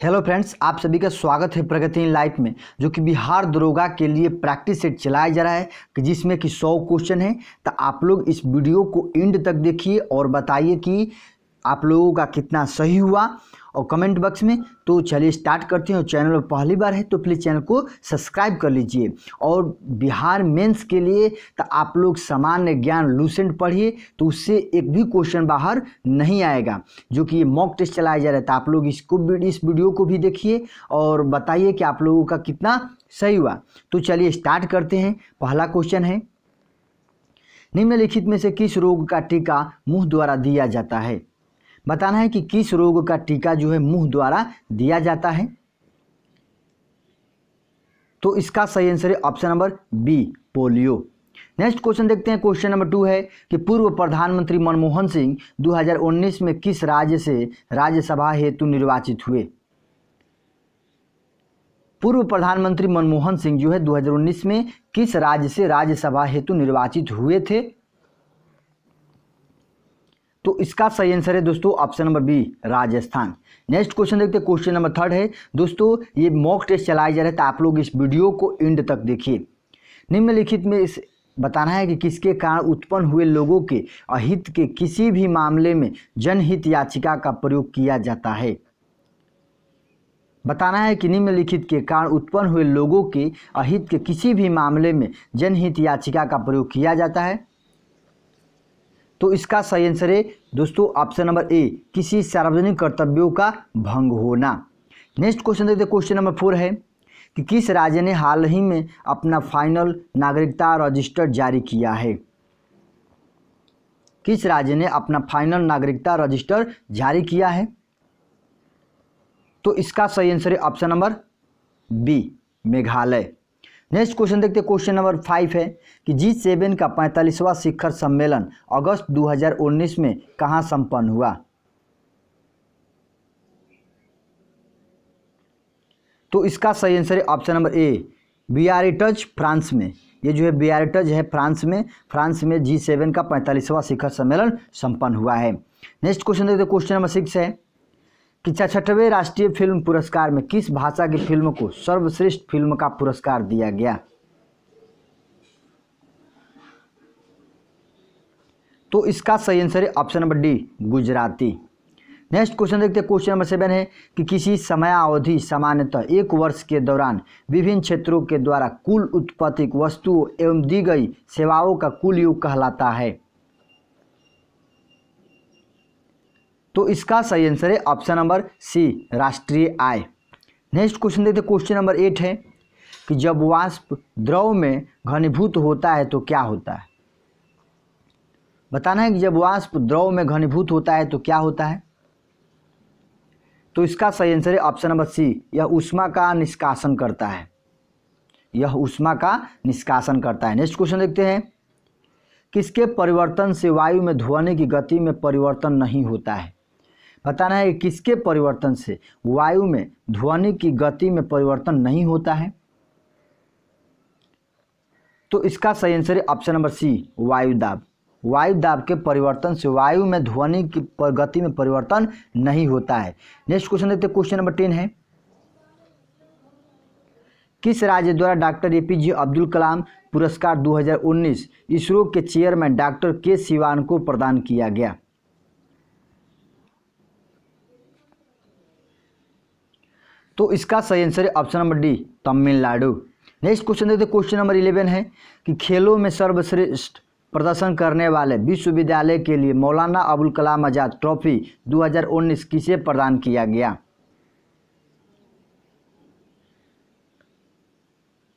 Hello friends, आप सभी का स्वागत है प्रगति इन लाइफ में, जो कि बिहार दरोगा के लिए प्रैक्टिस सेट चलाया जा रहा है कि जिसमें कि 100 क्वेश्चन है। तो आप लोग इस वीडियो को एंड तक देखिए और बताइए कि आप लोगों का कितना सही हुआ और कमेंट बॉक्स में। तो चलिए स्टार्ट करते हैं। और चैनल पर पहली बार है तो प्लीज़ चैनल को सब्सक्राइब कर लीजिए। और बिहार मेंस के लिए तो आप लोग सामान्य ज्ञान लूसेंट पढ़िए, तो उससे एक भी क्वेश्चन बाहर नहीं आएगा, जो कि ये मॉक टेस्ट चलाया जा रहा है। तो आप लोग इस वीडियो को भी देखिए और बताइए कि आप लोगों का कितना सही हुआ। तो चलिए स्टार्ट करते हैं। पहला क्वेश्चन है, निम्नलिखित में से किस रोग का टीका मुंह द्वारा दिया जाता है। बताना है कि किस रोग का टीका जो है मुंह द्वारा दिया जाता है। तो इसका सही आंसर है option number B, polio. Next question देखते हैं। क्वेश्चन नंबर 2 है कि पूर्व प्रधानमंत्री मनमोहन सिंह 2019 में किस राज्य से राज्यसभा हेतु निर्वाचित हुए। पूर्व प्रधानमंत्री मनमोहन सिंह जो है 2019 में किस राज्य से राज्यसभा हेतु निर्वाचित हुए थे। तो इसका सही आंसर है दोस्तों option number B, Rajasthan. Next question देखते हैं। क्वेश्चन नंबर 3 है दोस्तों, ये मॉक टेस्ट चलाया जा रहा है, तो आप लोग इस वीडियो को एंड तक देखिए। निम्नलिखित में इस बताना है कि किसके कारण उत्पन्न हुए लोगों के अहित के किसी भी मामले में जनहित याचिका का प्रयोग किया जाता है। बताना है कि निम्नलिखित के कारण उत्पन्न हुए लोगों के अहित के किसी भी मामले में जनहित याचिका का प्रयोग किया जाता है। तो इसका सही आंसर है दोस्तों ऑप्शन नंबर ए, किसी सार्वजनिक कर्तव्यों का भंग होना। नेक्स्ट क्वेश्चन देखते हैं। क्वेश्चन नंबर 4 है कि किस राज्य ने हाल ही में अपना फाइनल नागरिकता रजिस्टर जारी किया है। किस राज्य ने अपना फाइनल नागरिकता रजिस्टर जारी किया है। तो इसका सही आंसर है option number B, Meghalaya. Next question देखते हैं। क्वेश्चन नंबर 5 है कि G7 का 45वां शिखर सम्मेलन अगस्त 2019 में कहाँ संपन्न हुआ। तो इसका सही आंसर है option number A, Biarritz, France में। ये जो है बियारिट्ज है फ्रांस में G7 का 45वां शिखर सम्मेलन संपन्न हुआ है। नेक्स्ट क्वेश्चन देखते हैं। क्वेश्चन नंबर 6 है कि 66वें राष्ट्रीय फिल्म पुरस्कार में किस भाषा की फिल्म को सर्वश्रेष्ठ फिल्म का पुरस्कार दिया गया। तो इसका सही आंसर है option number D, Gujarati. Next question देखते हैं। क्वेश्चन नंबर 7 है कि किसी समयावधि सामान्यतः 1 वर्ष के दौरान विभिन्न क्षेत्रों के द्वारा कुल उत्पादित वस्तुओं एवं दी गई सेवाओं का कुल योग कहलाता है। तो इसका सही आंसर है ऑप्शन नंबर सी, राष्ट्रीय आय। नेक्स्ट क्वेश्चन देखते हैं। क्वेश्चन नंबर 8 है कि जब वाष्प द्रव में घनीभूत होता है तो क्या होता है। बताना है कि जब वाष्प द्रव में घनीभूत होता है तो क्या होता है। तो इसका सही आंसर है ऑप्शन नंबर सी, यह ऊष्मा का निष्कासन करता है। यह ऊष्मा का निष्कासन करता है। नेक्स्ट क्वेश्चन देखते हैं। किसके परिवर्तन से वायु में ध्वनि की गति में परिवर्तन नहीं होता है। बताना है कि किसके परिवर्तन से वायु में ध्वनि की गति में परिवर्तन नहीं होता है। तो इसका सही आंसर है ऑप्शन नंबर सी, वायुदाब। वायुदाब के परिवर्तन से वायु में ध्वनि की गति में परिवर्तन नहीं होता है। नेक्स्ट क्वेश्चन देखते हैं। क्वेश्चन नंबर 10 है, किस राज्य द्वारा डॉक्टर APJ अब्दुल कलाम पुरस्कार 2019 इसरो के चेयरमैन डॉक्टर के सिवान को प्रदान किया गया। तो इसका सही आंसर है option number D, Tamil Nadu. Next question देखते हैं। क्वेश्चन नंबर 11 है कि खेलों में सर्वश्रेष्ठ प्रदर्शन करने वाले विश्वविद्यालय के लिए मौलाना अबुल कलाम आजाद ट्रॉफी 2019 किसे प्रदान किया गया।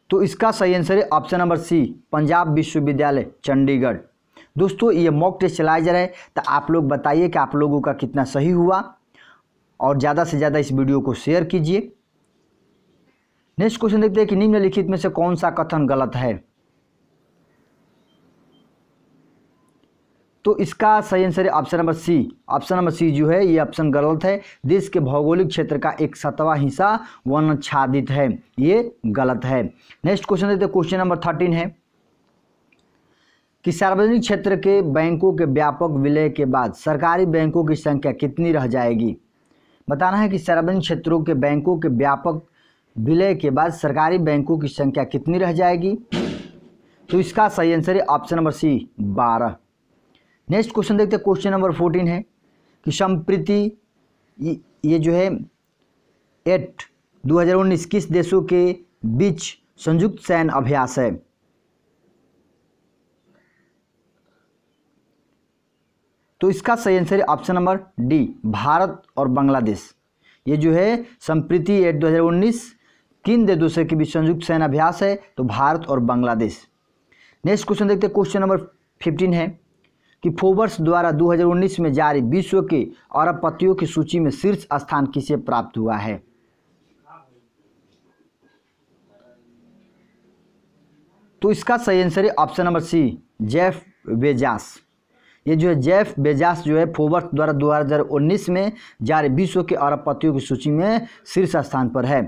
तो इसका सही आंसर है ऑप्शन नंबर सी, पंजाब विश्वविद्यालय चंडीगढ़। दोस्तों ये मॉक टेस्ट चलाया जा रहा है, तो आप लोग बताइए कि आप लोगों का कितना सही हुआ और ज़्यादा से ज़्यादा इस वीडियो को शेयर कीजिए। नेक्स्ट क्वेश्चन देखते हैं कि निम्नलिखित में से कौन सा कथन गलत है। तो इसका सही आंसर है option number C. Option number C जो है ये ऑप्शन गलत है। देश के भौगोलिक क्षेत्र का 1/7वां हिस्सा वनाच्छादित है, ये गलत है। नेक्स्ट क्वेश्चन देखते हैं। क्वेश्चन नंबर 13 है कि सार्वजनिक क्षेत्र के बैंकों के व्यापक विलय के बाद सरकारी बैंकों की संख्या कितनी रह जाएगी। बताना है कि सार्वजनिक क्षेत्रों के बैंकों के व्यापक विलय के बाद सरकारी बैंकों की संख्या कितनी रह जाएगी। तो इसका सही आंसर है option number C 12। Next question देखते हैं, क्वेश्चन नंबर 14 है कि संप्रति ये जो है 2019 किस देशों के बीच संयुक्त सैन्य अभ्यास है। तो इसका सही आंसर है ऑप्शन नंबर डी भारत और बांग्लादेश। ये जो है संप्रति 2019 किन देशों के बीच संयुक्त सैन्य अभ्यास है, तो भारत और बांग्लादेश। नेक्स्ट क्वेश्चन देखते हैं, क्वेश्चन नंबर 15 है कि फोर्ब्स द्वारा 2019 में जारी विश्व के अरबपतियों की सूची में शीर्ष स्थान किसे प्राप्त हुआ है। तो इसका सही आंसर है option number C Jeff Bezos. ये जो है जेफ बेजोस जो है फोर्ब्स द्वारा 2019 में जारी विश्व के अरबपतियों की सूची में शीर्ष स्थान पर है।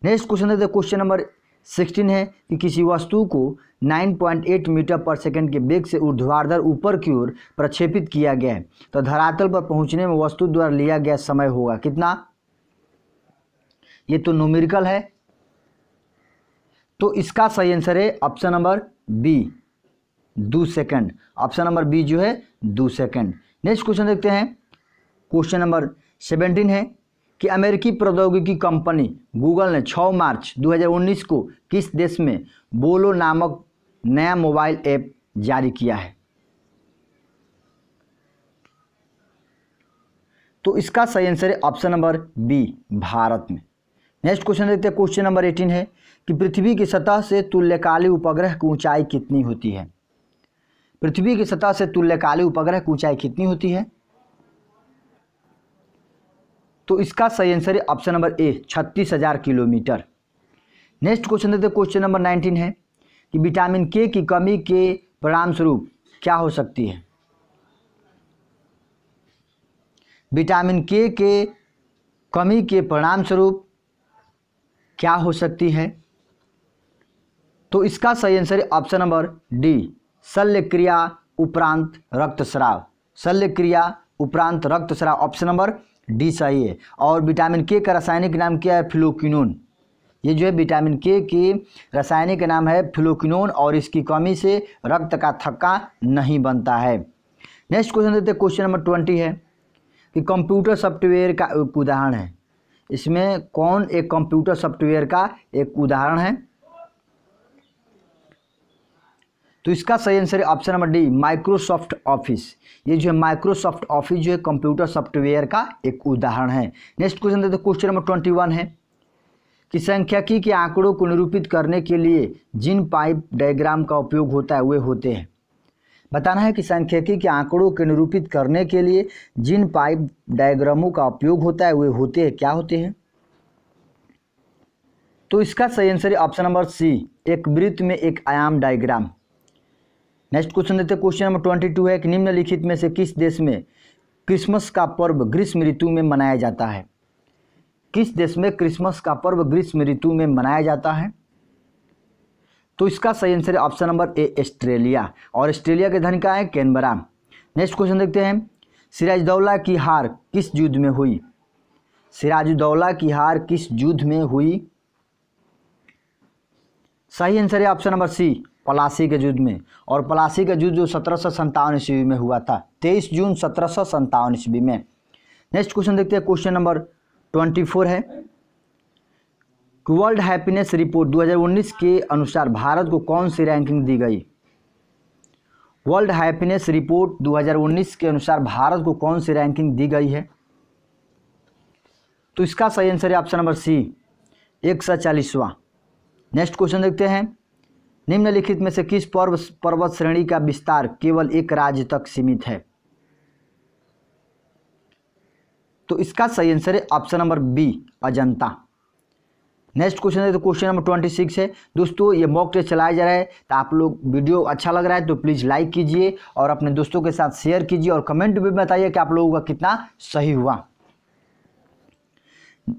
नेक्स्ट क्वेश्चन देखते हैं, क्वेश्चन नंबर 16 है कि किसी वस्तु को 9.8 मीटर पर सेकंड के वेग से ऊर्ध्वाधर ऊपर की ओर प्रक्षेपित किया गया है, तो धरातल पर पहुंचने में वस्तु द्वारा लिया गया समय होगा कितना। ये तो न्यूमेरिकल है, तो इसका सही आंसर है option number B 2 second. Option number B जो है 2 सेकंड। नेक्स्ट क्वेश्चन देखते हैं, क्वेश्चन नंबर 17 है कि अमेरिकी प्रौद्योगिकी कंपनी गूगल ने 6 मार्च 2019 को किस देश में बोलो नामक नया मोबाइल ऐप जारी किया है। तो इसका सही आंसर है ऑप्शन नंबर बी भारत में। नेक्स्ट क्वेश्चन देखते हैं, क्वेश्चन नंबर 18 है कि पृथ्वी की सतह से तुल्यकालिक उपग्रह की ऊंचाई कितनी होती है। पृथ्वी की सतह से तुल्यकालिक उपग्रह की ऊंचाई कितनी होती है। तो इसका सही आंसर है option number A 36,000 kilometre. Next question देखते हैं, क्वेश्चन नंबर 19 है कि विटामिन के की कमी के परिणाम स्वरूप क्या हो सकती है। विटामिन के कमी के परिणाम स्वरूप क्या हो सकती है। तो इसका सही आंसर है ऑप्शन नंबर डी शल्य क्रिया उपरांत रक्तस्राव। शल्य क्रिया उपरांत रक्तस्राव ऑप्शन नंबर डी सही है। और विटामिन के का रासायनिक नाम क्या है, फ्लोक्विनोन। ये जो है विटामिन के की रासायनिक नाम है फ्लोक्विनोन और इसकी कमी से रक्त का थक्का नहीं बनता है। नेक्स्ट क्वेश्चन देते हैं, क्वेश्चन नंबर 20 है कि कंप्यूटर सॉफ्टवेयर का एक उदाहरण है। इसमें कौन एक कंप्यूटर सॉफ्टवेयर का एक उदाहरण है। तो इसका सही आंसर है option number D Microsoft office. ये जो है माइक्रोसॉफ्ट ऑफिस जो है कंप्यूटर सॉफ्टवेयर का एक उदाहरण है। नेक्स्ट क्वेश्चन देते हैं, क्वेश्चन नंबर 21 है कि सांख्यिकी के आंकड़ों को निरूपित करने के लिए जिन पाइप डायग्राम का उपयोग होता है वे होते हैं। बताना है कि सांख्यिकी के आंकड़ों को निरूपित करने के लिए जिन पाइप डायग्रामों का उपयोग होता है वे होते हैं, क्या होते हैं। तो इसका सही आंसर है ऑप्शन नंबर सी एक वृत्त में एक आयाम डायग्राम। नेक्स्ट क्वेश्चन देते हैं, क्वेश्चन नंबर 22 है कि निम्नलिखित में से किस देश में क्रिसमस का पर्व ग्रीष्म ऋतु में मनाया जाता है। किस देश में क्रिसमस का पर्व ग्रीष्म ऋतु में मनाया जाता है। तो इसका सही आंसर है ऑप्शन नंबर ए ऑस्ट्रेलिया। और ऑस्ट्रेलिया की राजधानी क्या है, कैनबरा। नेक्स्ट क्वेश्चन देखते हैं, सिराजुद्दौला की हार किस युद्ध में हुई। सिराजुद्दौला की हार किस युद्ध में हुई। सही आंसर है ऑप्शन नंबर सी पलासी के युद्ध में। और पलासी का युद्ध जो 1757 ईस्वी में हुआ था, 23 जून 1757 ईस्वी में। नेक्स्ट क्वेश्चन देखते हैं, क्वेश्चन नंबर 24 है कि वर्ल्ड हैप्पीनेस रिपोर्ट 2019 के अनुसार भारत को कौन सी रैंकिंग दी गई। वर्ल्ड हैप्पीनेस रिपोर्ट 2019 के अनुसार भारत को कौन सी रैंकिंग दी गई है। तो इसका सही आंसर है ऑप्शन नंबर सी 140वां। नेक्स्ट क्वेश्चन देखते हैं, निम्नलिखित में से किस पर्वत श्रेणी का विस्तार केवल एक राज्य तक सीमित है। तो इसका सही आंसर है option number B Ajanta. Next question है तो क्वेश्चन नंबर 26 है। दोस्तों ये मॉक टेस्ट चलाया जा रहा है, तो आप लोग वीडियो अच्छा लग रहा है तो प्लीज़ लाइक कीजिए और अपने दोस्तों के साथ शेयर कीजिए और कमेंट में बताइए कि आप लोगों का कितना सही हुआ।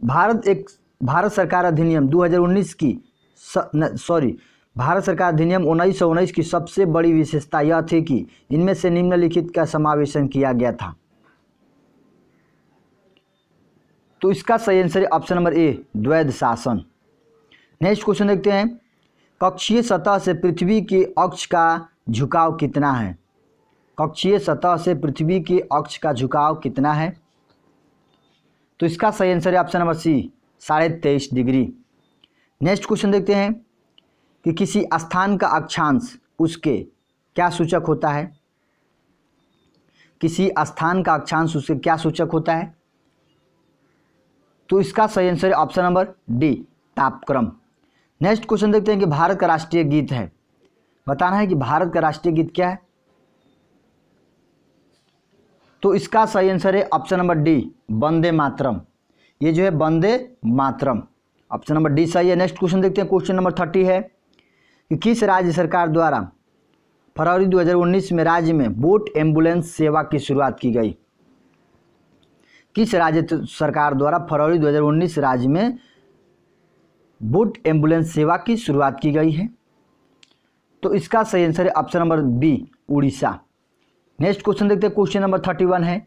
भारत सरकार अधिनियम 2019 की भारत सरकार अधिनियम 1919 की सबसे बड़ी विशेषता यह थी कि इनमें से निम्नलिखित का समावेशन किया गया था। तो इसका सही आंसर है ऑप्शन नंबर ए, द्वैध शासन। नेक्स्ट क्वेश्चन देखते हैं, कक्षीय सतह से पृथ्वी के अक्ष का झुकाव कितना है? कक्षीय सतह से पृथ्वी के अक्ष का झुकाव कितना है? तो इसका सही आंसर है option number C, 23.5 degree. Next question देखते हैं कि किसी स्थान का अक्षांश उसके क्या सूचक होता है? किसी स्थान का अक्षांश उसके क्या सूचक होता है? तो इसका सही आंसर है ऑप्शन नंबर डी, तापक्रम। नेक्स्ट क्वेश्चन देखते हैं कि भारत का राष्ट्रीय गीत है, बताना है कि भारत का राष्ट्रीय गीत क्या है? तो इसका सही आंसर है option number D, Vande Mataram. ये जो है Vande Mataram, option number D सही है। नेक्स्ट क्वेश्चन देखते हैं, क्वेश्चन नंबर 30 है कि किस राज्य सरकार द्वारा फरवरी 2019 में राज्य में बोट एम्बुलेंस सेवा की शुरुआत की गई? किस राज्य सरकार द्वारा फरवरी 2019 राज्य में बोट एम्बुलेंस सेवा की शुरुआत की गई है? तो इसका सही आंसर है option number B, Orissa. Next question देखते हैं, क्वेश्चन नंबर 31 है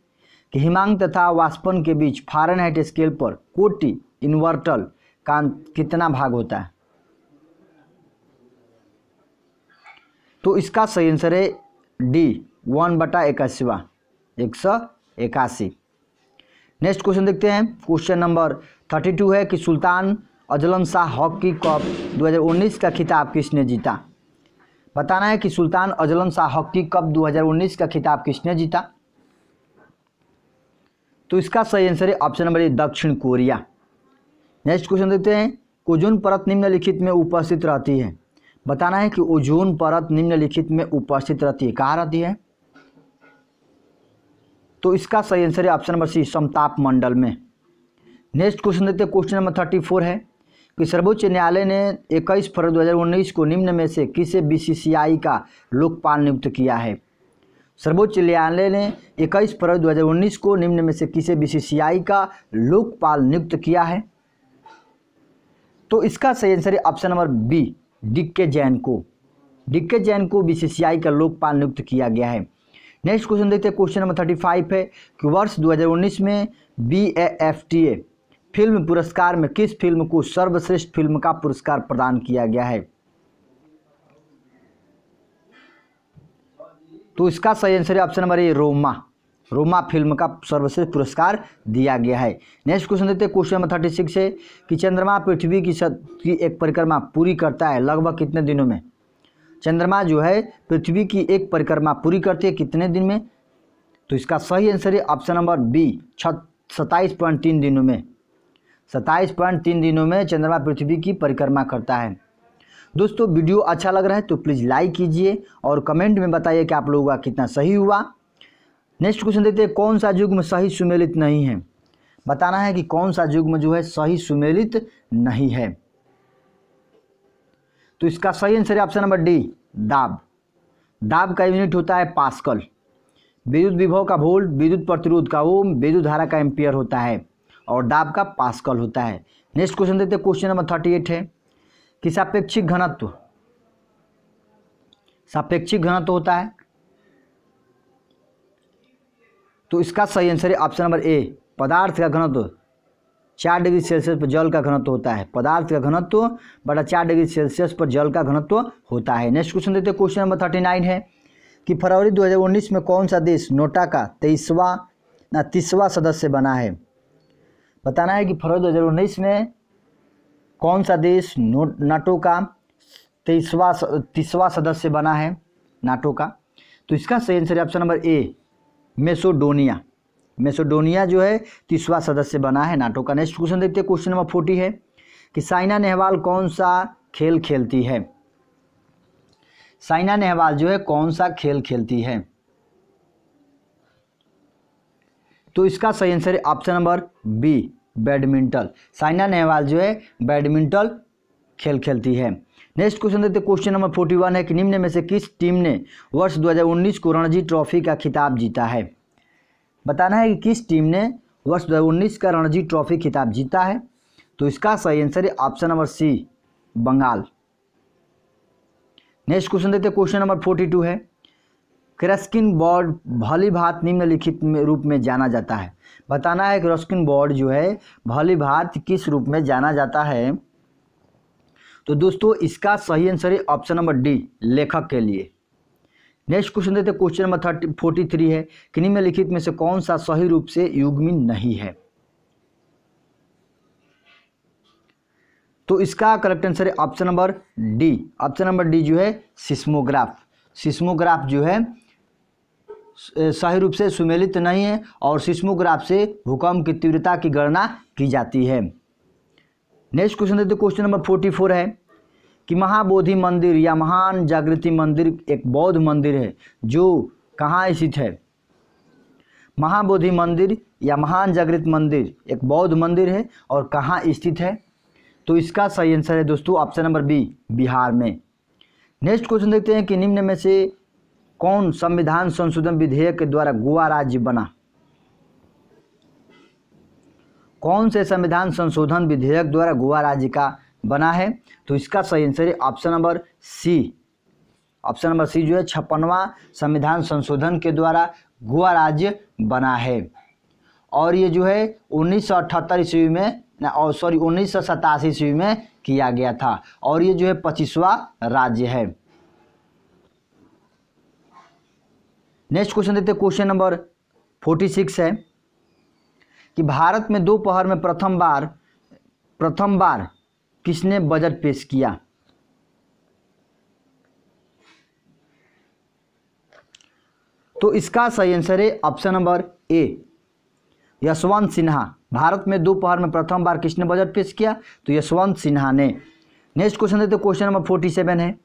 कि हिमांक तथा वाष्पन के बीच फ़ारेनहाइट स्केल पर कोटि इन्वर्टल का कितना भाग होता है? तो इसका सही आंसर है डी, 1/81, 181। नेक्स्ट क्वेश्चन देखते हैं, क्वेश्चन नंबर 32 है कि Sultan Azlan Shah hockey cup 2019 का खिताब किसने जीता? बताना है कि Sultan Azlan Shah hockey cup 2019 का खिताब किसने जीता? तो इसका सही आंसर है ऑप्शन नंबर ए, दक्षिण कोरिया। नेक्स्ट क्वेश्चन देखते हैं, ओजोन परत निम्नलिखित में उपस्थित रहती है। बताना है कि ओजोन परत निम्नलिखित में उपस्थित रहती है, कहाँ रहती है? तो इसका सही आंसर है ऑप्शन नंबर सी, समताप मंडल में। नेक्स्ट क्वेश्चन देखते हैं, क्वेश्चन नंबर 34 है कि सर्वोच्च न्यायालय ने 21 फरवरी 2019 को निम्न में से किसे बीसीसीआई का लोकपाल नियुक्त किया है? सर्वोच्च न्यायालय ने 21 फरवरी 2019 को निम्न में से किसे बीसीसीआई का लोकपाल नियुक्त किया है? तो इसका सही आंसर है option number B, DK Jain को। डीके जैन को बीसीसीआई का लोकपाल नियुक्त किया गया है। नेक्स्ट क्वेश्चन देखते हैं, क्वेश्चन नंबर 35 है कि वर्ष 2019 में BAFTA फिल्म पुरस्कार में किस फिल्म को सर्वश्रेष्ठ फिल्म का पुरस्कार प्रदान किया गया है? तो इसका सही आंसर है option number A, Roma. Roma film का सर्वश्रेष्ठ पुरस्कार दिया गया है। नेक्स्ट क्वेश्चन देखते हैं, क्वेश्चन नंबर 36 है कि चंद्रमा पृथ्वी की एक परिक्रमा पूरी करता है लगभग कितने दिनों में? चंद्रमा जो है पृथ्वी की एक परिक्रमा पूरी करती है कितने दिन में? तो इसका सही आंसर है ऑप्शन नंबर बी, 27.3 दिनों में। 27.3 दिनों में चंद्रमा पृथ्वी की परिक्रमा करता है। दोस्तों वीडियो अच्छा लग रहा है तो प्लीज़ लाइक कीजिए और कमेंट में बताइए कि आप लोगों का कितना सही हुआ। नेक्स्ट क्वेश्चन देखते हैं, कौन सा युग्म सही सुमेलित नहीं है? बताना है कि कौन सा युग्म जो है सही सुमेलित नहीं है। तो इसका सही आंसर है ऑप्शन नंबर डी, दाब। दाब का यूनिट होता है पास्कल। विद्युत विभव का वोल्ट, विद्युत प्रतिरोध का ओम, विद्युत धारा का एम्पियर होता है और दाब का पास्कल होता है। नेक्स्ट क्वेश्चन देखते हैं, क्वेश्चन नंबर 38 है कि सापेक्षिक घनत्व होता है। तो इसका सही आंसर है ऑप्शन नंबर ए, पदार्थ का घनत्व 4 डिग्री सेल्सियस पर जल का घनत्व होता है। पदार्थ का घनत्व बटा 4 डिग्री सेल्सियस पर जल का घनत्व होता है। नेक्स्ट क्वेश्चन देखते हैं, क्वेश्चन नंबर 39 है कि फरवरी 2019 में कौन सा देश नोटा का 30वां सदस्य बना है? बताना है कि फरवरी 2019 में कौन सा देश नाटो का 30वां सदस्य बना है नाटो का? तो इसका सही आंसर है option number A, Macedonia. Macedonia जो है 30वां सदस्य बना है नाटो का। नेक्स्ट क्वेश्चन देखते हैं, क्वेश्चन नंबर 40 है कि साइना नेहवाल कौन सा खेल खेलती है? साइना नेहवाल जो है कौन सा खेल खेलती है? तो इसका सही आंसर है option number B, badminton. Saina Nehwal जो है बैडमिंटन खेल खेलती है। नेक्स्ट क्वेश्चन देखते हैं, क्वेश्चन नंबर 41 है कि निम्न में से किस टीम ने वर्ष 2019 को रणजी ट्रॉफी का खिताब जीता है? बताना है कि किस टीम ने वर्ष 2019 का रणजी ट्रॉफी खिताब जीता है। तो इसका सही आंसर है option number C, Bengal. Next question देखते हैं, क्वेश्चन नंबर 42 है रस्किन बॉन्ड भली भांत निम्नलिखित रूप में जाना जाता है। बताना है कि रस्किन बॉन्ड जो है भली भांत किस रूप में जाना जाता है। तो दोस्तों इसका सही आंसर है ऑप्शन नंबर डी, लेखक के लिए। नेक्स्ट क्वेश्चन देते हैं, क्वेश्चन नंबर 43 है कि निम्नलिखित में से कौन सा सही रूप से युग्मी नहीं है। तो इसका करेक्ट आंसर है option number D. Option number D जो है सिस्मोग्राफ। सिस्मोग्राफ जो है सही रूप से सुमेलित नहीं है और सिस्मोग्राफ से भूकंप की तीव्रता की गणना की जाती है। नेक्स्ट क्वेश्चन देते क्वेश्चन नंबर 44 है कि महाबोधि मंदिर या महान जागृति मंदिर एक बौद्ध मंदिर है जो कहाँ स्थित है। महाबोधि मंदिर या महान जागृत मंदिर एक बौद्ध मंदिर है और कहाँ स्थित है। तो इसका सही आंसर है दोस्तों ऑप्शन नंबर बी, बिहार में। नेक्स्ट क्वेश्चन देखते हैं कि निम्न में से कौन संविधान संशोधन विधेयक के द्वारा गोवा राज्य बना। कौन से संविधान संशोधन विधेयक द्वारा गोवा राज्य का बना है। तो इसका सही आंसर है option number C. Option number C जो है 56वां संविधान संशोधन के द्वारा गोवा राज्य बना है और ये जो है 1978 ईस्वी में 1987 ईस्वी में किया गया था और ये जो है 25वां राज्य है। नेक्स्ट क्वेश्चन देते हैं, क्वेश्चन नंबर 46 है कि भारत में दोपहर में प्रथम बार किसने बजट पेश किया। तो इसका सही आंसर है option number A, Yashwant Sinha. Bharat में दोपहर में प्रथम बार किसने बजट पेश किया। तो यशवंत सिन्हा ने। नेक्स्ट क्वेश्चन देते क्वेश्चन नंबर 47 है,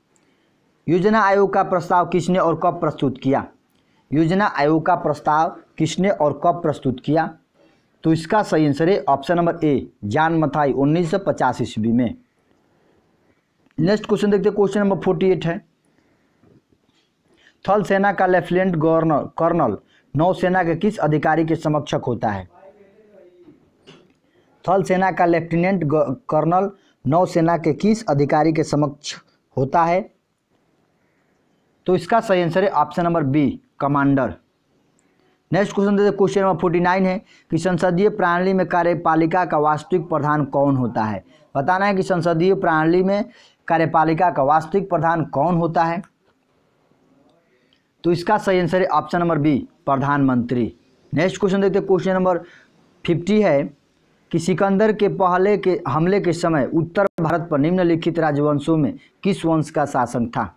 योजना आयोग का प्रस्ताव किसने और कब प्रस्तुत किया। योजना आयोग का प्रस्ताव किसने और कब प्रस्तुत किया। तो इसका सही आंसर है option number A, John Mathai 1950 ईस्वी में। नेक्स्ट क्वेश्चन देखते क्वेश्चन नंबर 48 है, थल सेना का लेफ्टिनेंट कर्नल नौसेना के किस अधिकारी के समकक्ष होता है। थल सेना का लेफ्टिनेंट कर्नल नौसेना के किस अधिकारी के समक्ष होता है। तो इसका सही आंसर है option number B, commander. Next question देते क्वेश्चन नंबर 49 है कि संसदीय प्रणाली में कार्यपालिका का वास्तविक प्रधान कौन होता है। बताना है कि संसदीय प्रणाली में कार्यपालिका का वास्तविक प्रधान कौन होता है। तो इसका सही आंसर है ऑप्शन नंबर बी, प्रधानमंत्री। नेक्स्ट क्वेश्चन देखते क्वेश्चन नंबर 50 है कि सिकंदर के पहले के हमले के समय उत्तर भारत पर निम्नलिखित राजवंशों में किस वंश का शासन था।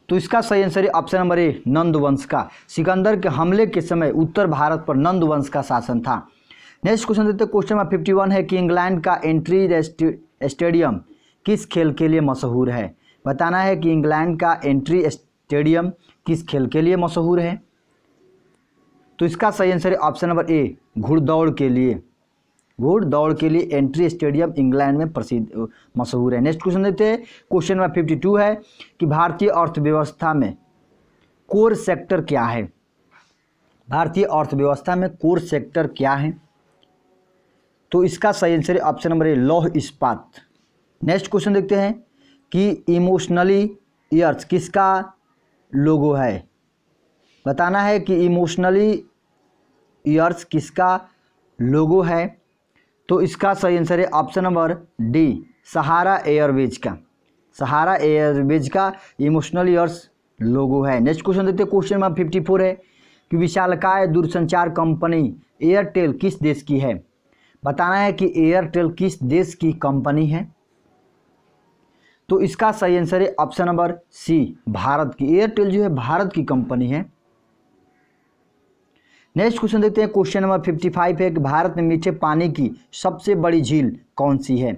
तो इसका सही आंसर है ऑप्शन नंबर ए, नंद वंश का। सिकंदर के हमले के समय उत्तर भारत पर नंद वंश का शासन था। नेक्स्ट क्वेश्चन देते क्वेश्चन नंबर 51 है कि इंग्लैंड का एंट्री स्टेडियम किस खेल के लिए मशहूर है। बताना है कि इंग्लैंड का एंट्री स्टेडियम किस खेल के लिए मशहूर है। तो इसका सही आंसर है ऑप्शन नंबर ए, घुड़दौड़ के लिए। घुड़दौड़ के लिए एंट्री स्टेडियम इंग्लैंड में प्रसिद्ध मशहूर है। नेक्स्ट क्वेश्चन देते हैं क्वेश्चन नंबर 52 है कि भारतीय अर्थव्यवस्था में कोर सेक्टर क्या है। भारतीय अर्थव्यवस्था में कोर सेक्टर क्या है। तो इसका सही आंसर है ऑप्शन नंबर ए, लौह इस्पात। नेक्स्ट क्वेश्चन देखते हैं कि इमोशनली ईयर्स किसका लोगो है। बताना है कि इमोशनली ईयर्स किसका लोगो है। तो इसका सही आंसर है ऑप्शन नंबर डी, सहारा एयरवेज का। सहारा एयरवेज का इमोशनल ईयर्स लोगो है। नेक्स्ट क्वेश्चन देते हैं क्वेश्चन नंबर 54 है कि विशालकाय दूरसंचार कंपनी एयरटेल किस देश की है। बताना है कि एयरटेल किस देश की कंपनी है। तो इसका सही आंसर है ऑप्शन नंबर सी, भारत की। एयरटेल जो है भारत की कंपनी है। नेक्स्ट क्वेश्चन देखते हैं क्वेश्चन नंबर 55 है कि भारत में मीठे पानी की सबसे बड़ी झील कौन सी है।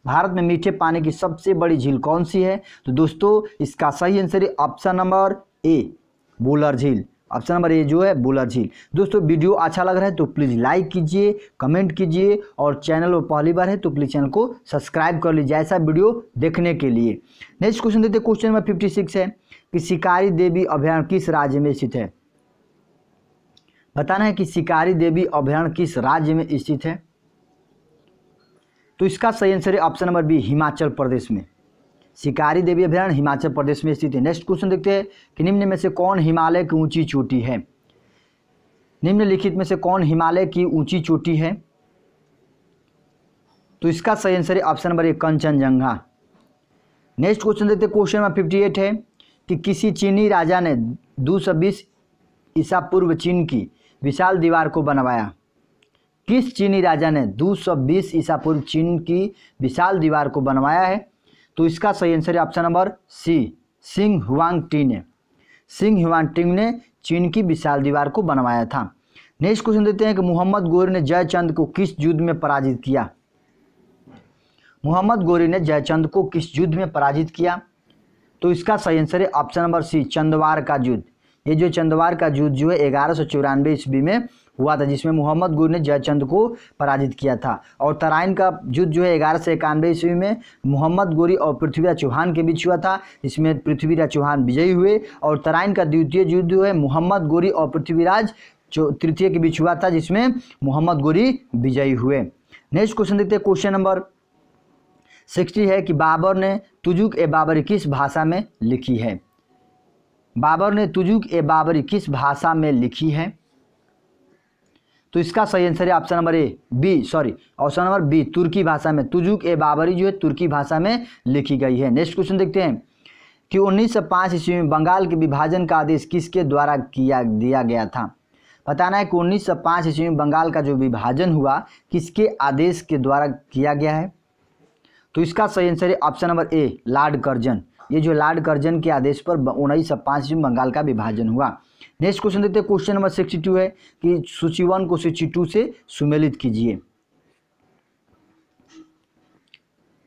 भारत में मीठे पानी की सबसे बड़ी झील कौन सी है। तो दोस्तों इसका सही आंसर है ऑप्शन नंबर ए, बुलर झील। ऑप्शन नंबर ए जो है बुलर झील। दोस्तों वीडियो अच्छा लग रहा है तो प्लीज़ लाइक कीजिए, कमेंट कीजिए और चैनल पर पहली बार है तो प्लीज़ चैनल को सब्सक्राइब कर लीजिए ऐसा वीडियो देखने के लिए। नेक्स्ट क्वेश्चन देते हैं क्वेश्चन नंबर 56 है कि शिकारी देवी अभयारण्य किस राज्य में स्थित है। बताना है कि शिकारी देवी अभयारण्य किस राज्य में स्थित है। तो इसका सही आंसर है option number B, Himachal Pradesh में। शिकारी देवी अभयारण्य हिमाचल प्रदेश में स्थित है। नेक्स्ट क्वेश्चन देखते हैं कि निम्न में से कौन हिमालय की ऊंची चोटी है। निम्नलिखित में से कौन हिमालय की ऊंची चोटी है। तो इसका सही आंसर है option number 1 Kanchenjunga. Next question देखते हैं, क्वेश्चन नंबर 58 है कि किसी चीनी राजा ने 220 ईसा पूर्व चीन की विशाल दीवार को बनवाया। किस चीनी राजा ने 220 ईसा पूर्व चीन की विशाल दीवार को बनवाया है। तो इसका सही आंसर है ऑप्शन नंबर सी सिंह हुआंगटी ने। सिंह हुआंगटी ने चीन की विशाल दीवार को बनवाया था। नेक्स्ट क्वेश्चन देते हैं कि मोहम्मद गोरी ने जयचंद को किस युद्ध में पराजित किया। मोहम्मद गोरी ने जयचंद को किस युद्ध में पराजित किया। तो इसका सही आंसर है ऑप्शन नंबर सी चंदवार का युद्ध। ये जो चंदवार का युद्ध जो है 1194 ईस्वी में हुआ था, जिसमें मोहम्मद गोरी ने जयचंद को पराजित किया था। और तराइन का युद्ध जो है 1191 ईस्वी में मोहम्मद गोरी और पृथ्वीराज चौहान के बीच हुआ था, जिसमें पृथ्वीराज चौहान विजयी हुए। और तराइन का द्वितीय युद्ध जो है मोहम्मद गोरी और पृथ्वीराज तृतीय के बीच हुआ था, जिसमें मोहम्मद गोरी विजयी हुए। नेक्स्ट क्वेश्चन देखते हैं, क्वेश्चन नंबर 60 है कि बाबर ने तुजुक ए बाबरी किस भाषा में लिखी है। बाबर ने तुजुक ए बाबरी किस भाषा में लिखी है। तो इसका सही आंसर है ऑप्शन नंबर बी तुर्की भाषा में। तुजुक ए बाबरी जो है तुर्की भाषा में लिखी गई है। नेक्स्ट क्वेश्चन देखते हैं कि 1905 ईस्वी में बंगाल के विभाजन का आदेश किसके द्वारा दिया गया था। बताना है कि 1905 ईस्वी में बंगाल का जो विभाजन हुआ किसके आदेश के द्वारा किया गया है। तो इसका सही आंसर है option number A Lord Curzon. ये जो लॉर्ड कर्जन के आदेश पर 1905 ईस्वी में बंगाल का विभाजन हुआ। नेक्स्ट क्वेश्चन देखते हैं, क्वेश्चन नंबर 62 है कि सूची 1 को 62 से सुमेलित कीजिए।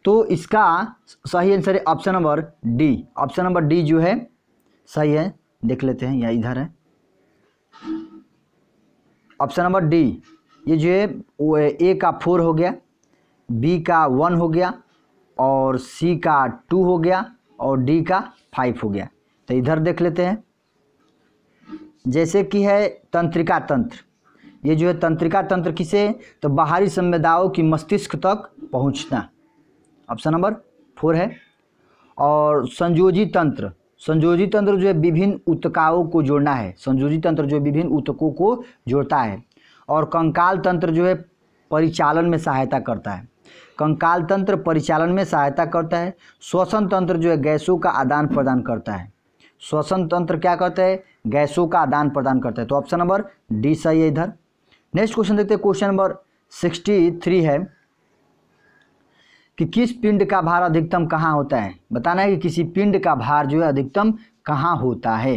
तो इसका सही आंसर है option number D. Option number D जो है सही है, देख लेते हैं, या इधर है ऑप्शन नंबर डी। ये जो है वो ए का 4 हो गया, बी का 1 हो गया, और सी का 2 हो गया, और डी का 5 हो गया। तो इधर देख लेते हैं, जैसे कि है तंत्रिका तंत्र। ये जो है तंत्रिका तंत्र किसे, तो बाहरी संवेदनाओं की मस्तिष्क तक पहुंचना, ऑप्शन नंबर 4 है। और संयोजी तंत्र, संयोजी तंत्र जो है विभिन्न ऊतकों को जोड़ना है। संयोजी तंत्र जो विभिन्न ऊतकों को जोड़ता है। और कंकाल तंत्र जो है परिचालन में सहायता करता है। कंकाल तंत्र परिचालन में सहायता करता है। श्वसन तंत्र जो है गैसों का आदान प्रदान करता है। श्वसन तंत्र क्या करता है, गैसों का आदान प्रदान करता है। तो ऑप्शन नंबर डी सही है इधर। नेक्स्ट क्वेश्चन देखते हैं, क्वेश्चन नंबर 63 है कि किस पिंड का भार अधिकतम कहाँ होता है। बताना है कि किसी पिंड का भार जो है अधिकतम कहाँ होता है।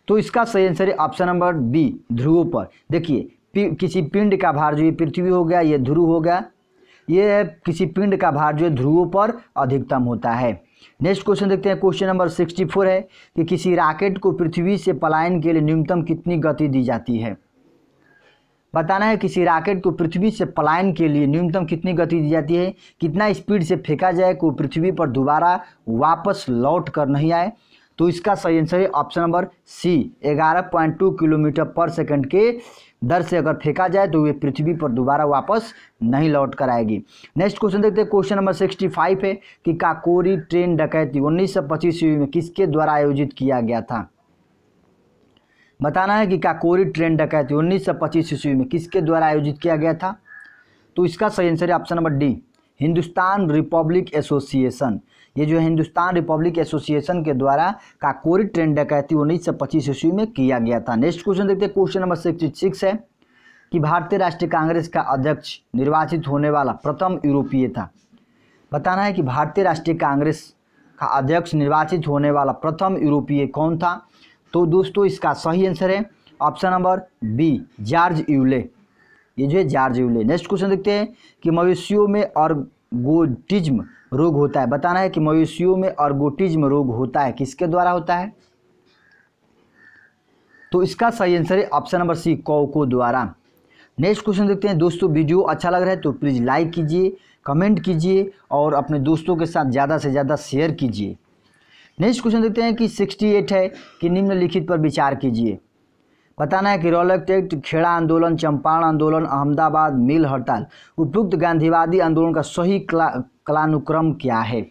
तो इसका सही आंसर है ऑप्शन नंबर बी ध्रुवों पर। देखिए किसी पिंड का भार जो ये पृथ्वी हो गया, ये ध्रुव हो गया, ये किसी पिंड का भार जो है ध्रुवों पर अधिकतम होता है। नेक्स्ट क्वेश्चन देखते हैं, क्वेश्चन नंबर 64 है कि किसी रॉकेट को पृथ्वी से पलायन के लिए न्यूनतम कितनी गति दी जाती है। बताना है किसी रॉकेट को पृथ्वी से पलायन के लिए न्यूनतम कितनी गति दी जाती है, कितना स्पीड से फेंका जाए कि वो पृथ्वी पर दोबारा वापस लौट कर नहीं आए। तो इसका सही आंसर है ऑप्शन नंबर सी 11.2 किलोमीटर पर सेकंड के दर से अगर फेंका जाए तो वे पृथ्वी पर दोबारा वापस नहीं लौट कर आएगी। नेक्स्ट क्वेश्चन देखते हैं, क्वेश्चन नंबर 65 है कि काकोरी ट्रेन डकैती 1925 ईस्वी में किसके द्वारा आयोजित किया गया था। बताना है कि काकोरी ट्रेन डकैती 1925 ईस्वी में किसके द्वारा आयोजित किया गया था। तो इसका सही आंसर है option number D Hindustan Republic association. ये जो है हिंदुस्तान रिपब्लिक एसोसिएशन के द्वारा काकोरी ट्रेन डकैती 1925 ईस्वी में किया गया था। नेक्स्ट क्वेश्चन देखते हैं, क्वेश्चन नंबर 66 है कि भारतीय राष्ट्रीय कांग्रेस का अध्यक्ष निर्वाचित होने वाला प्रथम यूरोपीय था। बताना है कि भारतीय राष्ट्रीय कांग्रेस का अध्यक्ष निर्वाचित होने वाला प्रथम यूरोपीय कौन था। तो दोस्तों इसका सही आंसर है option number B George Yule. ये जो है जॉर्ज यूले। नेक्स्ट क्वेश्चन देखते हैं कि मवेशियों में ऑर्गोटिज्म रोग होता है। बताना है कि मवेशियों में ऑर्गोटिज्म रोग होता है, किसके द्वारा होता है। तो इसका सही आंसर है ऑप्शन नंबर सी कौको द्वारा। नेक्स्ट क्वेश्चन देखते हैं। दोस्तों वीडियो अच्छा लग रहा है तो प्लीज़ लाइक कीजिए, कमेंट कीजिए और अपने दोस्तों के साथ ज़्यादा से ज़्यादा शेयर कीजिए। नेक्स्ट क्वेश्चन देखते हैं कि 68 है कि निम्नलिखित पर विचार कीजिए। बताना है कि रॉलेट एक्ट, खेड़ा आंदोलन, चंपारण आंदोलन, अहमदाबाद मिल हड़ताल, उपयुक्त गांधीवादी आंदोलन का सही कालानुक्रम क्या है?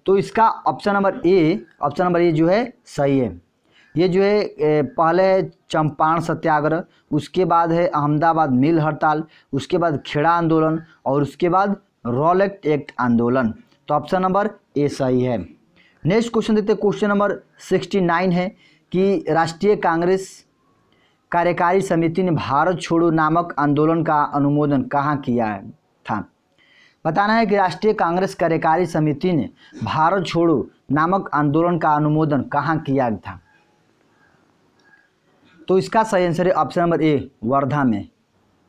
तो इसका ऑप्शन नंबर ए जो है सही है। ये जो है पहले है चंपारण सत्याग्रह, उसके बाद है अहमदाबाद मिल हड़ताल, उसके बाद खेड़ा आंदोलन और उसके बाद रॉलेट एक्ट आंदोलन। तो ऑप्शन नंबर ए सही है। नेक्स्ट क्वेश्चन देखते हैं, क्वेश्चन नंबर 69 है कि राष्ट्रीय कांग्रेस कार्यकारी समिति ने भारत छोड़ो नामक आंदोलन का अनुमोदन कहाँ किया था? बताना है कि राष्ट्रीय कांग्रेस कार्यकारी समिति ने भारत छोड़ो नामक आंदोलन का अनुमोदन कहाँ किया था? तो इसका सही आंसर है ऑप्शन नंबर ए, वर्धा में।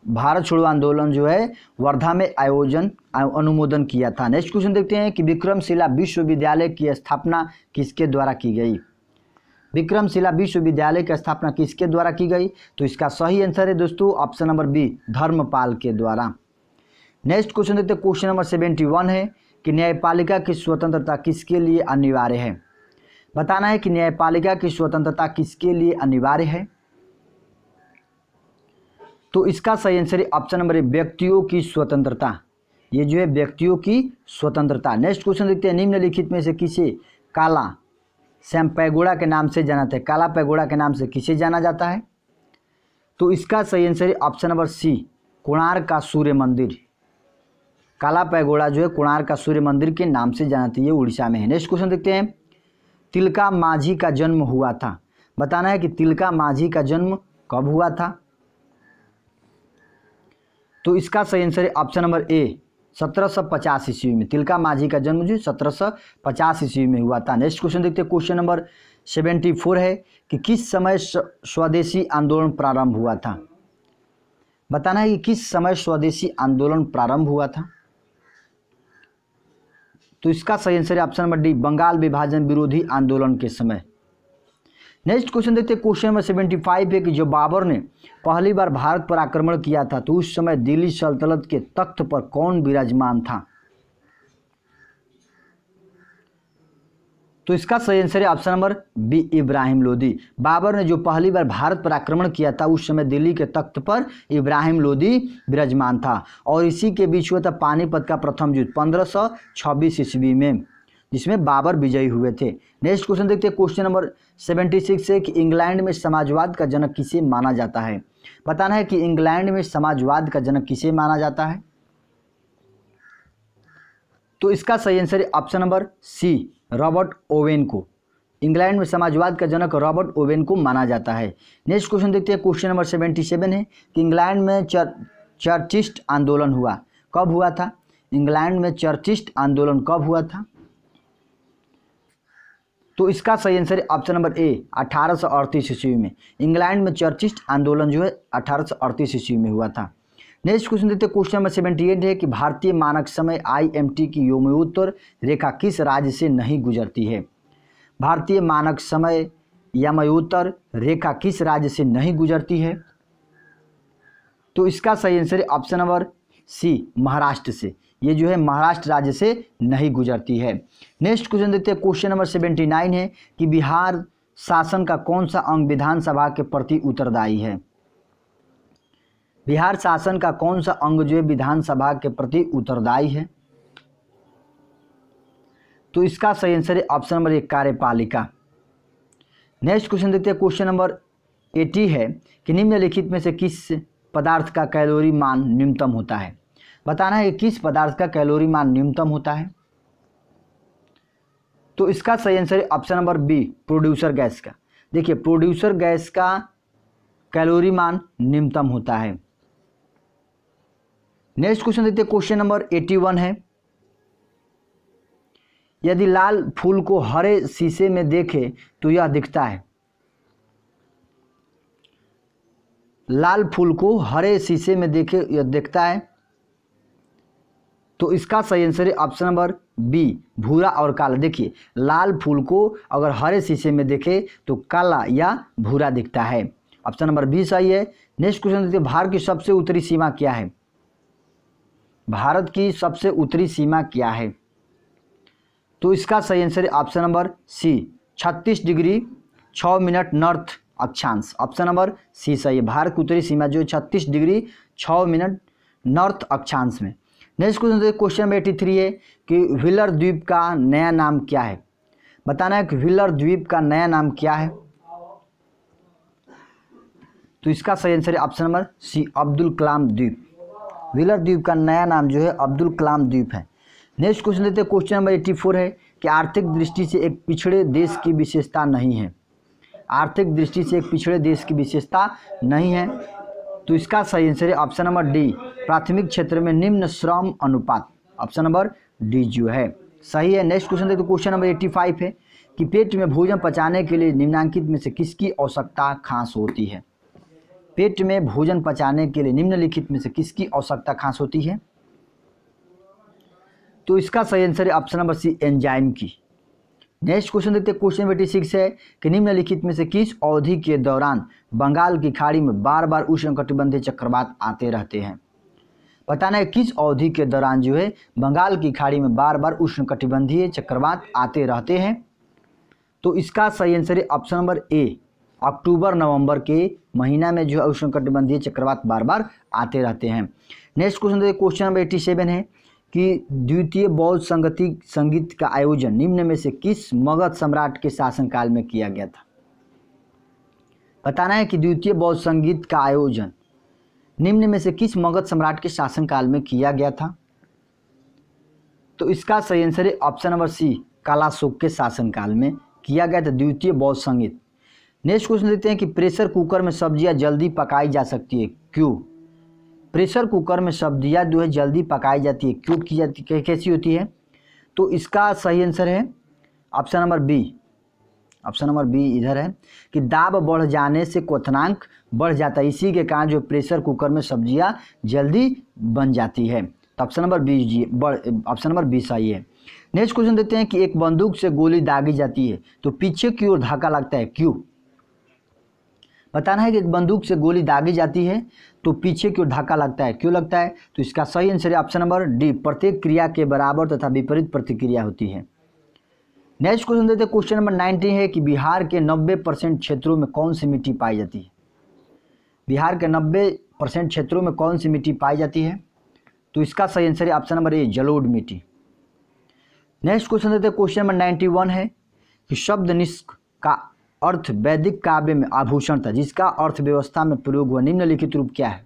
भारत छोड़ो आंदोलन जो है वर्धा में अनुमोदन किया था। नेक्स्ट क्वेश्चन देखते हैं कि विक्रमशिला विश्वविद्यालय की स्थापना किसके द्वारा की गई? विक्रमशिला विश्वविद्यालय की स्थापना किसके द्वारा की गई? तो इसका सही आंसर है दोस्तों ऑप्शन नंबर बी, धर्मपाल के द्वारा। नेक्स्ट क्वेश्चन देखते हैं, क्वेश्चन नंबर 71 है कि न्यायपालिका की स्वतंत्रता किसके लिए अनिवार्य है? बताना है कि न्यायपालिका की स्वतंत्रता किसके लिए अनिवार्य है? तो इसका सही आंसर है ऑप्शन नंबर ए, व्यक्तियों की स्वतंत्रता। ये जो है व्यक्तियों की स्वतंत्रता। नेक्स्ट क्वेश्चन देखते हैं, निम्नलिखित में से किसे काला सैम पैगोडा के नाम से जाना जाता है? काला पैगोडा के नाम से किसे जाना जाता है? तो इसका सही आंसर है ऑप्शन नंबर सी, कोणार्क का सूर्य मंदिर। काला पैगोडा जो है कोणार्क का सूर्य मंदिर के नाम से जाना जाती है, उड़ीसा में है। नेक्स्ट क्वेश्चन देखते हैं, तिलका माझी का जन्म हुआ था। बताना है कि तिलका माझी का जन्म कब हुआ था? तो इसका सही आंसर है ऑप्शन नंबर ए, 1750 ईस्वी में। तिलका माझी का जन्म जो 1750 ईस्वी में हुआ था। नेक्स्ट क्वेश्चन देखते हैं, क्वेश्चन नंबर 74 है कि किस समय स्वदेशी आंदोलन प्रारंभ हुआ था? बताना है कि किस समय स्वदेशी आंदोलन प्रारंभ हुआ था? तो इसका सही आंसर है ऑप्शन नंबर डी, बंगाल विभाजन विरोधी आंदोलन के समय। नेक्स्ट क्वेश्चन देखते हैं, क्वेश्चन नंबर 75 है कि जो बाबर ने पहली बार भारत पर आक्रमण किया था तो उस समय दिल्ली सल्तनत के तख्त पर कौन विराजमान था? तो इसका सही आंसर है option number B, Ibrahim Lodi. Babar ने जो पहली बार भारत पर आक्रमण किया था उस समय दिल्ली के तख्त पर इब्राहिम लोदी विराजमान था और इसी के बीच हुआ था पानीपत का प्रथम युद्ध 1526 ईस्वी में, जिसमें बाबर विजयी हुए थे। नेक्स्ट क्वेश्चन देखते हैं, क्वेश्चन नंबर 76 है कि इंग्लैंड में समाजवाद का जनक किसे माना जाता है? बताना है कि इंग्लैंड में समाजवाद का जनक किसे माना जाता है? तो इसका सही आंसर है option number C, Robert Owen को। इंग्लैंड में समाजवाद का जनक रॉबर्ट ओवेन को माना जाता है। नेक्स्ट क्वेश्चन देखते हैं, क्वेश्चन नंबर 77 है कि इंग्लैंड में चर्चिस्ट आंदोलन हुआ कब हुआ था? इंग्लैंड में चर्चिस्ट आंदोलन कब हुआ था? तो इसका सही आंसर है ऑप्शन नंबर ए, 1838 ईस्वी में। इंग्लैंड में चर्चिस्ट आंदोलन जो है 1838 ईस्वी में हुआ था। नेक्स्ट क्वेश्चन देखते हैं, क्वेश्चन नंबर 78 है कि भारतीय मानक समय IMT की योमयोत्तर रेखा किस राज्य से नहीं गुजरती है? भारतीय मानक समय यमयोत्तर रेखा किस राज्य से नहीं गुजरती है? तो इसका सही आंसर है ऑप्शन नंबर सी, महाराष्ट्र से। ये जो है महाराष्ट्र राज्य से नहीं गुजरती है। नेक्स्ट क्वेश्चन देखते हैं, क्वेश्चन नंबर 79 है कि बिहार शासन का कौन सा अंग विधानसभा के प्रति उत्तरदायी है? बिहार शासन का कौन सा अंग जो है विधानसभा के प्रति उत्तरदायी है? तो इसका सही आंसर है ऑप्शन नंबर ए, कार्यपालिका। नेक्स्ट क्वेश्चन देखते हैं, क्वेश्चन नंबर 80 है कि निम्नलिखित में से किस पदार्थ का कैलोरी मान न्यूनतम होता है? बताना है कि किस पदार्थ का कैलोरी मान न्यूनतम होता है? तो इसका सही आंसर है option number B, producer gas का। देखिए, प्रोड्यूसर गैस का कैलोरी मान न्यूनतम होता है। नेक्स्ट क्वेश्चन देखते हैं, क्वेश्चन नंबर 81 है, यदि लाल फूल को हरे शीशे में देखें तो यह दिखता है। लाल फूल को हरे शीशे में देखे यह दिखता है। तो इसका सही आंसर है ऑप्शन नंबर बी, भूरा और काला। देखिए, लाल फूल को अगर हरे शीशे में देखे तो काला या भूरा दिखता है। ऑप्शन नंबर बी सही है। नेक्स्ट क्वेश्चन देखते हैं, भारत की सबसे उत्तरी सीमा क्या है? भारत की सबसे उत्तरी सीमा क्या है? तो इसका सही आंसर है option number C, 36 degree 6 minute north अक्षांश। ऑप्शन नंबर सी सही है। भारत की उत्तरी सीमा जो 36 डिग्री 6 मिनट नॉर्थ अक्षांश में। नेक्स्ट क्वेश्चन क्वेश्चन नंबर 83 है कि व्हीलर द्वीप का नया नाम क्या है। बताना है कि व्हीलर द्वीप का नया नाम क्या है। तो इसका सही आंसर है ऑप्शन नंबर सी, अब्दुल कलाम द्वीप। व्हीलर द्वीप का नया नाम जो है अब्दुल कलाम द्वीप है। नेक्स्ट क्वेश्चन लेते हैं क्वेश्चन नंबर 84 है कि आर्थिक दृष्टि से एक पिछड़े देश की विशेषता नहीं है। आर्थिक दृष्टि से एक पिछड़े देश की विशेषता नहीं है। तो इसका सही आंसर है ऑप्शन नंबर डी, प्राथमिक क्षेत्र में निम्न श्रम अनुपात। ऑप्शन नंबर डी जो है सही है। नेक्स्ट क्वेश्चन देखते क्वेश्चन नंबर 85 है कि पेट में भोजन पचाने के लिए निम्नलिखित में से किसकी आवश्यकता खास होती है। पेट में भोजन पचाने के लिए निम्नलिखित में से किसकी आवश्यकता खास होती है। तो इसका सही आंसर है ऑप्शन नंबर सी, एंजाइम की। नेक्स्ट क्वेश्चन देखते हैं क्वेश्चन 86 है कि निम्नलिखित में से किस अवधि के दौरान बंगाल की खाड़ी में बार बार उष्णकटिबंधीय चक्रवात आते रहते हैं। बताना है किस अवधि के दौरान जो है बंगाल की खाड़ी में बार बार उष्णकटिबंधीय चक्रवात आते रहते हैं। तो इसका सही आंसर है ऑप्शन नंबर ए, अक्टूबर नवंबर के महीना में जो है उष्णकटिबंधीय चक्रवात बार बार आते रहते हैं। नेक्स्ट क्वेश्चन देखिए क्वेश्चन नंबर 87 है कि द्वितीय बौद्ध संगीत का आयोजन निम्न में से किस मगध सम्राट के शासनकाल में किया गया था। बताना है कि द्वितीय बौद्ध संगीत का आयोजन निम्न में से किस मगध सम्राट के शासनकाल में किया गया था। तो इसका सही आंसर है ऑप्शन नंबर सी, कालाशोक के शासनकाल में किया गया था द्वितीय बौद्ध संगीत। नेक्स्ट क्वेश्चन लेते हैं कि प्रेशर कुकर में सब्जियां जल्दी पकाई जा सकती है, क्यों। प्रेशर कुकर में सब्जियां जो है जल्दी पकाई जाती है, क्यों की जाती है, कैसी होती है। तो इसका सही आंसर है option number B. Option number B इधर है कि दाब बढ़ जाने से क्वथनांक बढ़ जाता है, इसी के कारण जो प्रेशर कुकर में सब्जियां जल्दी बन जाती है। तो ऑप्शन नंबर बी जी ऑप्शन नंबर बी सही है। नेक्स्ट क्वेश्चन देते हैं कि एक बंदूक से गोली दागी जाती है तो पीछे की ओर धक्का लगता है, क्यों। बताना है कि एक बंदूक से गोली दागी जाती है तो पीछे की ओर धक्का लगता है, क्यों लगता है। तो इसका सही आंसर है ऑप्शन नंबर डी, प्रत्येक क्रिया के बराबर तथा विपरीत प्रतिक्रिया होती है। नेक्स्ट क्वेश्चन देते हैं क्वेश्चन नंबर 90 है कि बिहार के 90% क्षेत्रों में कौन सी मिट्टी पाई जाती है। बिहार के 90% क्षेत्रों में कौन सी मिट्टी पाई जाती है। तो इसका सही आंसर है ऑप्शन नंबर ए, जलोढ़ मिट्टी। नेक्स्ट क्वेश्चन देते हैं क्वेश्चन नंबर 91 है कि शब्द निष्क का अर्थ वैदिक काव्य में आभूषण था जिसका अर्थव्यवस्था में प्रयोग हुआ निम्नलिखित रूप क्या है।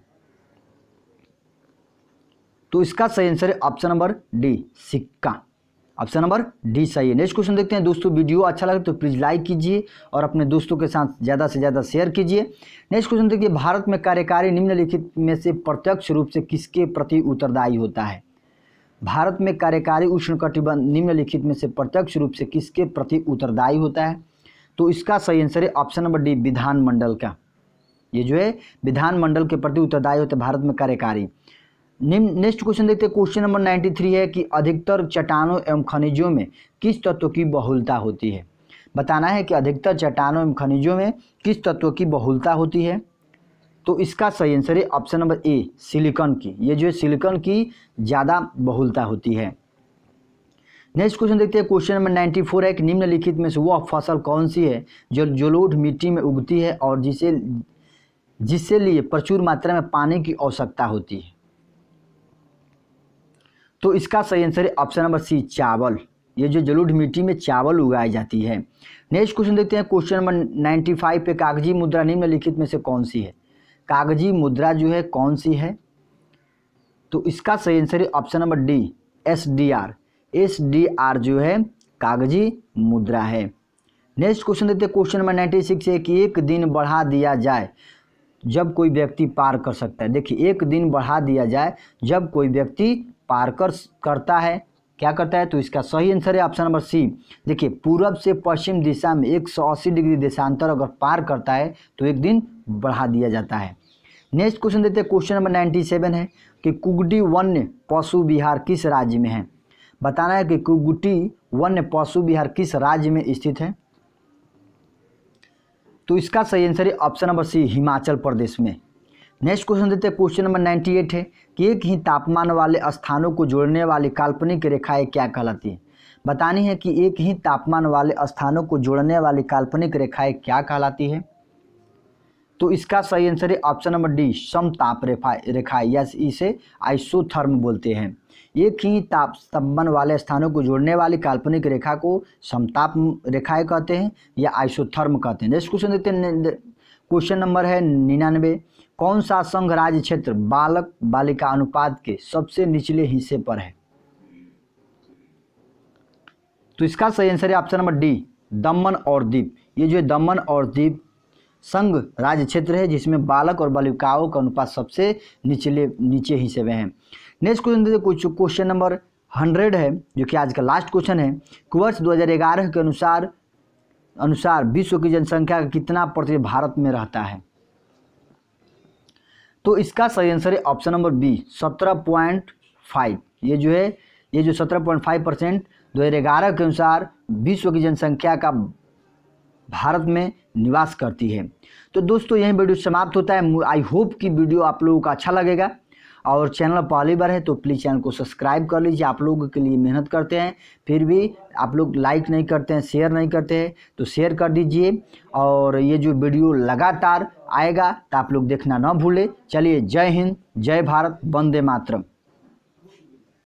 तो इसका सही आंसर है ऑप्शन नंबर डी, सिक्का। ऑप्शन नंबर डी सही है। नेक्स्ट क्वेश्चन देखते हैं दोस्तों, वीडियो अच्छा लगे तो प्लीज़ लाइक कीजिए और अपने दोस्तों के साथ ज़्यादा से ज़्यादा शेयर कीजिए। नेक्स्ट क्वेश्चन देखिए, भारत में कार्यकारी निम्नलिखित में से प्रत्यक्ष रूप से किसके प्रति उत्तरदायी होता है। भारत में कार्यकारी उष्णकटिबंध निम्नलिखित में से प्रत्यक्ष रूप से किसके प्रति उत्तरदायी होता है। तो इसका सही आंसर है ऑप्शन नंबर डी, विधानमंडल का। ये जो है विधानमंडल के प्रति उत्तरदायी होते हैं भारत में कार्यकारी। नेक्स्ट क्वेश्चन देखते हैं क्वेश्चन नंबर 93 है कि अधिकतर चट्टानों एवं खनिजों में किस तत्व की बहुलता होती है। बताना है कि अधिकतर चट्टानों एवं खनिजों में किस तत्व की बहुलता होती है। तो इसका सही आंसर है ऑप्शन नंबर ए, सिलिकॉन की। ये जो है सिलिकॉन की ज़्यादा बहुलता होती है। नेक्स्ट क्वेश्चन देखते हैं क्वेश्चन नंबर 94 है कि निम्नलिखित में से वह फसल कौन सी है जो जलोढ़ मिट्टी में उगती है और जिससे लिए प्रचुर मात्रा में पानी की आवश्यकता होती है। तो इसका सही आंसर है ऑप्शन नंबर सी, चावल। ये जो जलोढ़ मिट्टी में चावल उगाई जाती है। नेक्स्ट क्वेश्चन देखते हैं क्वेश्चन नंबर 95 पे कागजी मुद्रा निम्नलिखित में से कौन सी है। कागजी मुद्रा जो है कौन सी है। तो इसका सही आंसर है option number D, SDR। SDR जो है कागजी मुद्रा है। नेक्स्ट क्वेश्चन देखते हैं क्वेश्चन नंबर 96 है कि एक दिन बढ़ा दिया जाए जब कोई व्यक्ति पार कर सकता है। देखिए, एक दिन बढ़ा दिया जाए जब कोई व्यक्ति पार करता है, क्या करता है। तो इसका सही आंसर है ऑप्शन नंबर सी। देखिए, पूरब से पश्चिम दिशा में 180 डिग्री देशांतर अगर पार करता है तो एक दिन बढ़ा दिया जाता है। नेक्स्ट क्वेश्चन देते हैं क्वेश्चन नंबर 97 है कि कुगटी वन्य पशु विहार किस राज्य में है। बताना है कि कुगटी वन्य पशु विहार किस राज्य में स्थित है। तो इसका सही आंसर है ऑप्शन नंबर सी, हिमाचल प्रदेश में। नेक्स्ट क्वेश्चन देते हैं क्वेश्चन नंबर 98 है कि एक ही तापमान वाले स्थानों को जोड़ने वाली काल्पनिक रेखाएं क्या कहलाती है। बतानी है कि एक ही तापमान वाले स्थानों को जोड़ने वाली काल्पनिक रेखाएं क्या कहलाती है। तो इसका सही आंसर है ऑप्शन नंबर डी, समताप रेखा, या इसे आइसोथर्म बोलते हैं। एक ही ताप संबंध वाले स्थानों को जोड़ने वाली काल्पनिक रेखा को समताप रेखाएं कहते हैं या आइसोथर्म कहते हैं। नेक्स्ट क्वेश्चन देखते हैं। क्वेश्चन नंबर है 99। कौन सा संघ राज्य क्षेत्र बालक बालिका अनुपात के सबसे निचले हिस्से पर है? तो इसका सही आंसर है ऑप्शन नंबर डी, दमन और दीप। ये जो है दमन और दीप संघ राज्य क्षेत्र है जिसमें बालक और बालिकाओं का अनुपात सबसे नीचे हिस्से में है। नेक्स्ट क्वेश्चन देखिए, क्वेश्चन नंबर 100 है जो कि आज का लास्ट क्वेश्चन है कि वर्ष 2011 के अनुसार विश्व की जनसंख्या का कितना प्रतिशत भारत में रहता है? तो इसका सही आंसर है ऑप्शन नंबर बी, 17.5। ये जो 17.5% 2011 के अनुसार विश्व की जनसंख्या का भारत में निवास करती है। तो दोस्तों यही वीडियो समाप्त होता है। आई होप कि वीडियो आप लोगों को अच्छा लगेगा, और चैनल पहली बार है तो प्लीज़ चैनल को सब्सक्राइब कर लीजिए। आप लोगों के लिए मेहनत करते हैं, फिर भी आप लोग लाइक नहीं करते हैं, शेयर नहीं करते हैं, तो शेयर कर दीजिए। और ये जो वीडियो लगातार आएगा तो आप लोग देखना ना भूलें। चलिए, जय हिंद, जय भारत, वंदे मातरम।